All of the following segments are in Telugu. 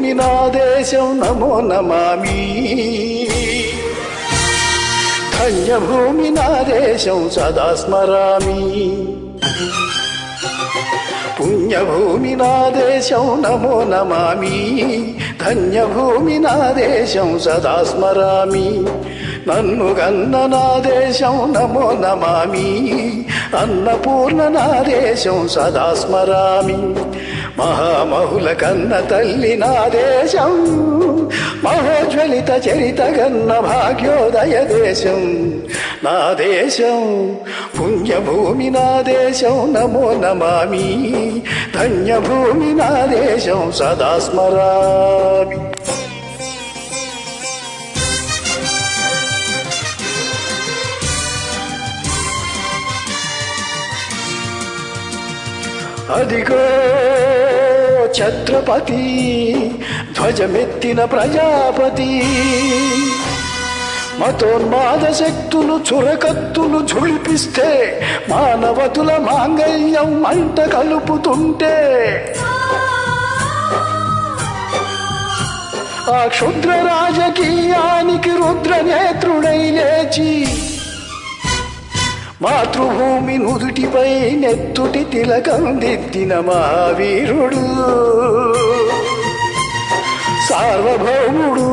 ధన్యభూమి నా దేశం నమో నమామి. ధన్యభూమి నా దేశం సదా స్మరామి. పుణ్యభూమి నా దేశం నమో నమామి. ధన్యభూమి నా దేశం సదా స్మరామి. నన్ను గన్న నా దేశం నమో నమామి. అన్నపూర్ణ నా దేశం సదా స్మరామి. మహామహుల కన్న తల్లి నా దేశం. మహోజ్వలిత చరిత గన్న భాగ్యోదయ దేశం నా దేశం. పుణ్యభూమి నా దేశం నమో నమామి. ధన్యభూమి నా దేశం సదా స్మరామి. అదిగో ఛత్రపతి ధ్వజమెత్తిన ప్రజాపతి. మతోన్మాద శక్తులు చురకత్తులు ఝుళిపిస్తే మానవతుల మాంగళ్యం మంట కలుపుతుంటే ఆ క్షుద్ర రాజకీయానికి రుద్రనేత్రుడై లేచి మాతృభూమి నుదుటిపై నెత్తుటి తిలకం దిద్దిన మహావీరుడు సార్వభౌముడు.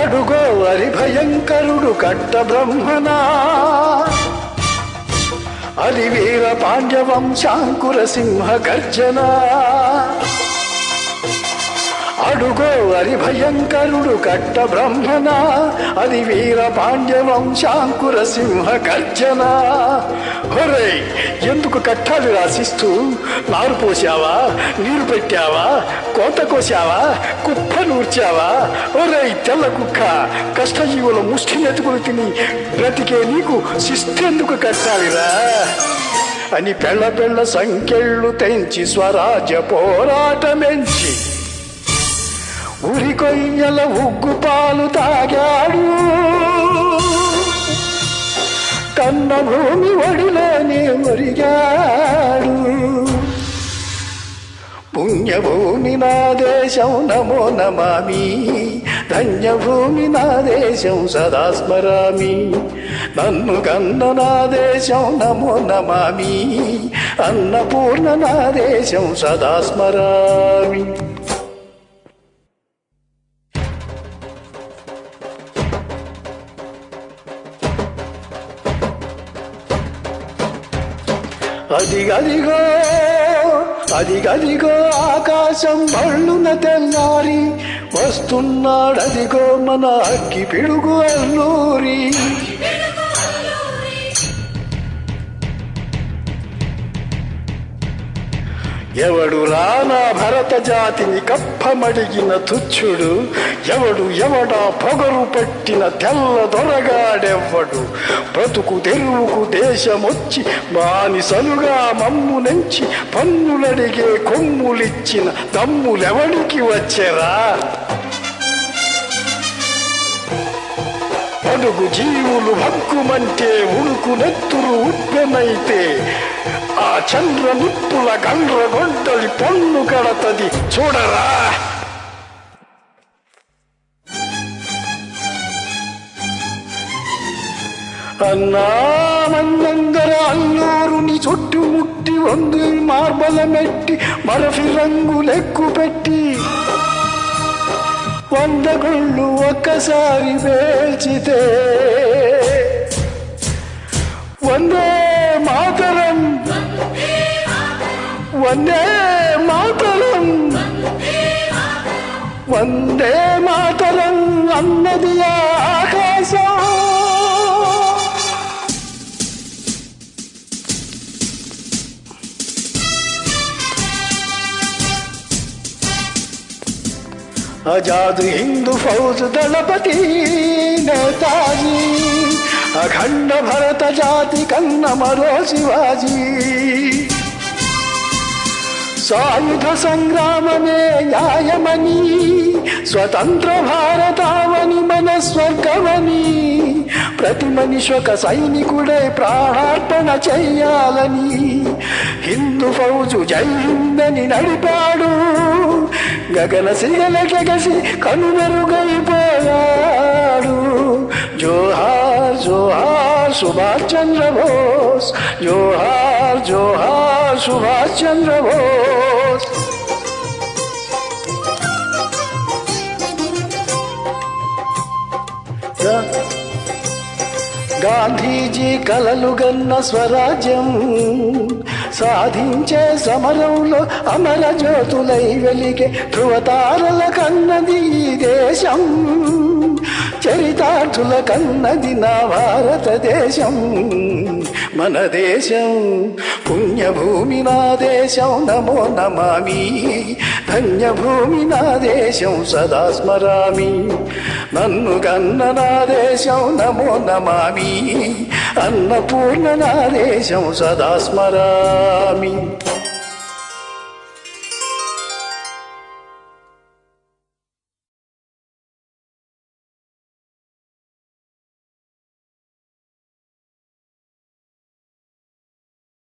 అడుగో హరి భయంకరుడు కట్ట బ్రహ్మనా. అది వీర పాండ్యవంశాంకుర సింహ గర్జన. అడుగో హరి భయంకరుడు కట్ట బ్రహ్మణ. అది వీర పాండ్యవంశాంకుర సింహ గర్జన. ఒరే ఎందుకు కట్టాలు రాసిస్తూ నారు పోసావా, నీరు పెట్టావా, కోత కోసావా, కుప్ప నూర్చావా? ఒరే తెల్ల కుక్క, కష్టజీవుల ముష్టి నెతుకులు తిని బ్రతికే నీకు శిస్తెందుకు కట్టాలిరా అని పెళ్ళ పెళ్ళ సంఖ్యళ్ళు తెంచి స్వరాజ్య పోరాటమెంచి ఉరి కొయ్యల ఉగ్గు పాలు తాగాడు. కన్న భూమి ఒడిలోనే ఒరిగాడు. పుణ్యభూమి నా దేశం నమో నమామి. ధన్యభూమి నా దేశం సదా స్మరామి. నన్ను కన్న నా దేశం నమో నమామి. అన్నపూర్ణ నా దేశం సదా స్మరామి. అదిగదిగో అదిగదిగో ఆకాశం బళ్ళున తెల్లారి వస్తున్నాడదిగో మన అగ్గి పిడుగు అల్లూరి. ఎవడు రానా భరత జాతిని కప్పమడిగిన తుచ్చుడు, ఎవడు ఎవడా పొగరు పట్టిన తెల్ల దొరగాడెవ్వడు. బ్రతుకు తెరువుకు దేశమొచ్చి బానిసలుగా మమ్ము నెంచి పన్నులడిగే కొమ్ములిచ్చిన దమ్ములెవడికి వచ్చేరా? అడుగు జీవులు హక్కుమంటే ఉడుకు నెత్తురు ఉప్పెనైతే ఆ చంద్ర నిప్పుల గండ్ర గొడ్డలి పన్ను కడతది చూడరా. అన్నామన్నందర అల్లూరుని చుట్టుముట్టి వందు మార్బలమెట్టి మరఫి రంగులెక్కు పెట్టి 100 గుళ్ళు ఒక్కసారి వేల్చితే వందే మాతరం వందే మాతరం వందే మాతరం అన్నది ఆకాశం. ఆజాద్ హిందూ ఫౌజ్ దళపతి నేతాజీ, అఖండ భరత జాతి కన్న మరో శివాజీ. సాయుధ సంగ్రామమే న్యాయమని స్వతంత్ర భారతావని మన స్వర్గమని, ప్రతి మనిషి ఒక సైనికుడే ప్రాణార్పణ చెయ్యాలని, హిందూ ఫౌజు జై హిందని నడిపాడు, గగన సిగల గగసి కనుమరుగైపోయాడు. జోహార్ జోహార్ సుభాష్ చంద్ర బోస్, జోహార్ జోహార్ సుభాష్ చంద్ర బోస్. గాంధీజీ కలలుగన్న స్వరాజ్యం సాధించే సమరంలో అమర జ్యోతులై వెలిగే ధృవతారల కన్నది ఈ దేశం, చరితార్థుల కన్నది నా భారతదేశం. మన దేశం పుణ్యభూమి నా దేశం, నమో నమామి. ధన్యభూమి నా దేశం, సదా స్మరామి. నన్ను గన్న నా దేశం, నమో నమామి. అన్నపూర్ణ నా దేశం, సదా స్మరామి.